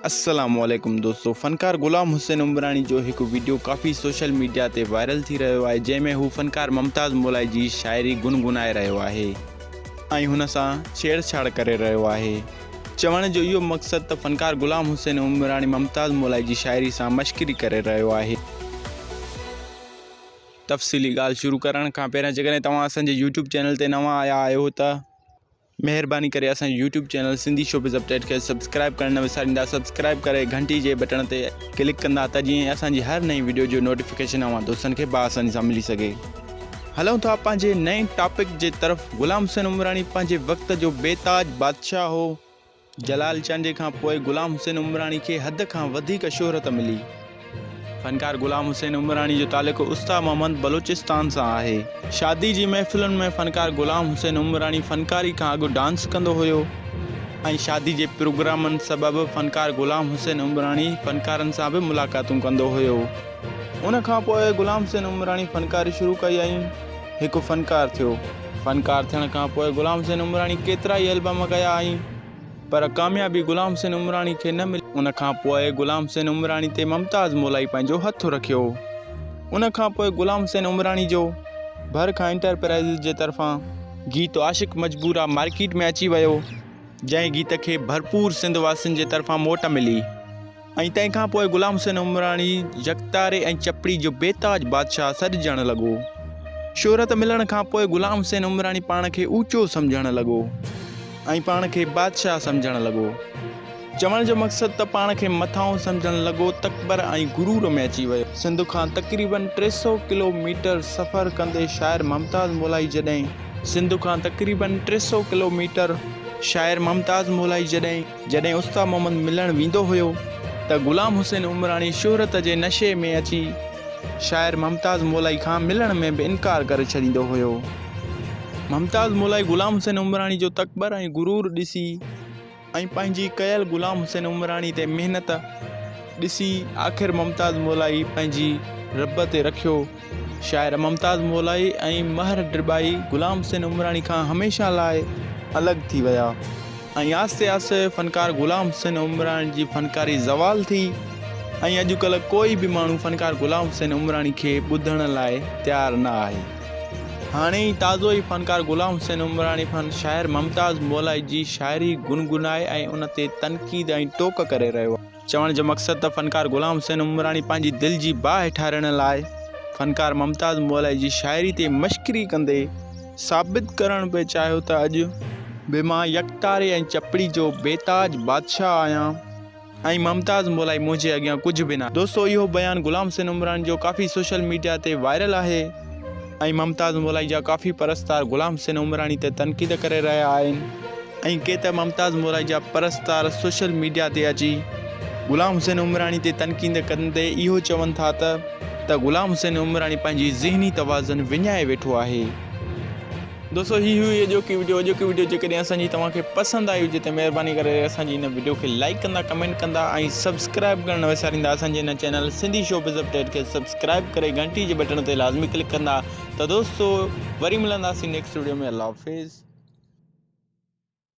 अस्सलामुअलैकुम दोस्तों, फ़नकार ग़ुलाम हुसैन उमरानी जो एक वीडियो काफ़ी सोशल मीडिया ते वायरल थी रहियो आहे, जंहिंमें हू फ़नकार मुमताज़ मोलाई जी शाइरी गुनगुनाए रहियो आहे ऐं हुन सां छेड़छाड़ करे रहियो आहे। चवण जो इहो मक़सदु त फ़नकार ग़ुलाम हुसैन उमरानी मुमताज़ मोलाई जी शाइरी सां मश्करी करे रहियो आहे। तफ़सीली ॻाल्हि शुरू करण खां पहिरियों जेकॾहिं तव्हां असांजे यूट्यूब चैनल ते नवां आया आहियो त मेहरबानी करे असांजे YouTube channel Sindhi showbiz update खे सब्सक्राइब करण न विसारींदा। सब्सक्राइब करे घंटी जे बटन ते क्लिक कंदा त जीअं असांजी हर नई वीडियो जो नोटिफिकेशन अवां दोस्तनि खे बआसानी सां मिली सघे। हलूं था पंहिंजे नए टॉपिक जे तरफ़। ग़ुलाम हुसैन उमरानी पंहिंजे वक़्त जो बेताज बादशाह हो। जलाल चांडे खां पोइ ग़ुलाम हुसैन उमरानी खे हद खां वधीक शोहरत मिली। फ़नकार ग़ुलाम हुसैन उमरानी जो ताल्लुक़ उस्ताद मोहम्मद बलोचिस्तान सां आहे। शादी जी महफ़िलुनि में फ़नकार ग़ुलाम हुसैन उमरानी फ़नकारी खां अॻु डांस कंदो हुयो ऐं शादी जे प्रोग्रामनि सबबि फ़नकार ग़ुलाम हुसैन उमरानी फ़नकारनि सां बि मुलाक़ातूं कंदो हुयो। उन खां पोइ ग़ुलाम हुसैन उमरानी फ़नकारी शुरू कई ऐं हिकु फ़नकार थियो। फ़नकार थियण खां पोइ ग़ुलाम हुसैन उमरानी केतिरा ई एल्बम कया ऐं पर कामयाबी ग़ुलाम हुसैन उमरानी खे न मिली। उन खां पोइ ग़ुलाम हुसैन उमरानी ते मुमताज़ मोलाई पंहिंजो हथु रखियो। उन खां पोइ ग़ुलाम हुसैन उमरानी जो भरखां इंटरप्राइज़ जे तरफ़ां गीत आशिक़ मजबूरा मार्केट में अची वियो, जंहिं गीत खे भरपूर सिंध वासियुनि जे तरफ़ां मोट मिली ऐं तंहिंखां पोइ ग़ुलाम हुसैन उमरानी यकतारे ऐं चपड़ी जो बेताज बादशाह सॾिजणु लॻो। शोहरत मिलण खां पोइ ग़ुलाम हुसैन उमरानी पाण खे ऊचो सम्झणु लॻो ऐं पाण खे बादशाह सम्झणु लॻो। चवण जो मक़सदु त पाण खे मथां सम्झणु लॻो, तकबर ऐं गुरूर में अची वियो। सिंध खां तक़रीबन 300 किलोमीटर सफ़र कंदे शाइर मुमताज़ मोलाई जॾहिं उस्ताद मोहम्मद मिलण वेंदो हुयो त ग़ुलाम हुसैन उमरानी शोहरत जे नशे में अची शाइर मुमताज़ मोलाई खां मिलण में बि इनकार करे छॾींदो हुयो। मुमताज़ मोलाई ग़ुलाम हुसैन उमरानी जो तकबर ऐं गुरूर ॾिसी ऐं पंहिंजी कयल ग़ुलाम हुसैन उमरानी ते महिनत ॾिसी आख़िर मुमताज़ मोलाई पंहिंजी रब ते रखियो। शाइर मुमताज़ मोलाई ऐं महर ड्रिबाई ग़ुलाम हुसैन उमरानी खां हमेशह लाइ अलॻि थी विया ऐं आस्ते आस्ते फ़नकार ग़ुलाम हुसैन उमरानी जी फ़नकारी ज़वाल थी ऐं अॼुकल्ह कोई बि माण्हू फ़नकार ग़ुलाम हुसैन उमरानी खे ॿुधण लाइ तयारु न आहे। हाणे ई ताज़ो ई फ़नकार ग़ुलाम हुसैन उमरानी शाइर मुमताज़ मोलाई जी शाइरी गुनगुनाए ऐं उन ते तनक़ीद ऐं टोक करे रहियो आहे। चवण जो मक़सदु त फ़नकार ग़ुलाम हुसैन उमरानी पंहिंजी दिलि जी बाहि ठाहिण लाइ फ़नकार मुमताज़ मोलाई जी शाइरी ते मश्करी कंदे साबित करणु पिए चाहियो त अॼु बि मां यकतारे ऐं चपड़ी जो बेताज बादशाह आहियां ऐं मुमताज़ मोलाई मुंहिंजे अॻियां कुझु बि न। दोस्तो, इहो बयानु ग़ुलाम हुसैन उमरानी जो काफ़ी सोशल मीडिया ते वायरल आहे ऐं मुमताज़ मोलाई जा काफ़ी परस्तार ग़ुलाम हुसैन उमरानी ते तनक़ीद करे रहिया आहिनि ऐं के त मुमताज़ मोलाई जा परस्तार सोशल मीडिया ते अची ग़ुलाम हुसैन उमरानी ते तनक़ीद कंदे इहो चवनि था त ग़ुलाम हुसैन उमरानी पंहिंजी ज़हनी तवाज़ुन विञाए वेठो आहे। दोस्तो, ही हुई अॼोकी वीडियो जेकॾहिं असांजी तव्हांखे पसंदि आई हुजे त महिरबानी करे असांजी हिन वीडियो खे लाइक कंदा, कमेंट कंदा ऐं सब्सक्राइब करणु न विसारींदा। असांजे हिन चैनल सिंधी शोबिज़ अपडेट खे सब्सक्राइब करे घंटी जे बटन ते लाज़मी क्लिक कंदा। त दोस्तो, वरी मिलंदासीं नेक्स्ट वीडियो में। अल्लाह हाफ़िज़।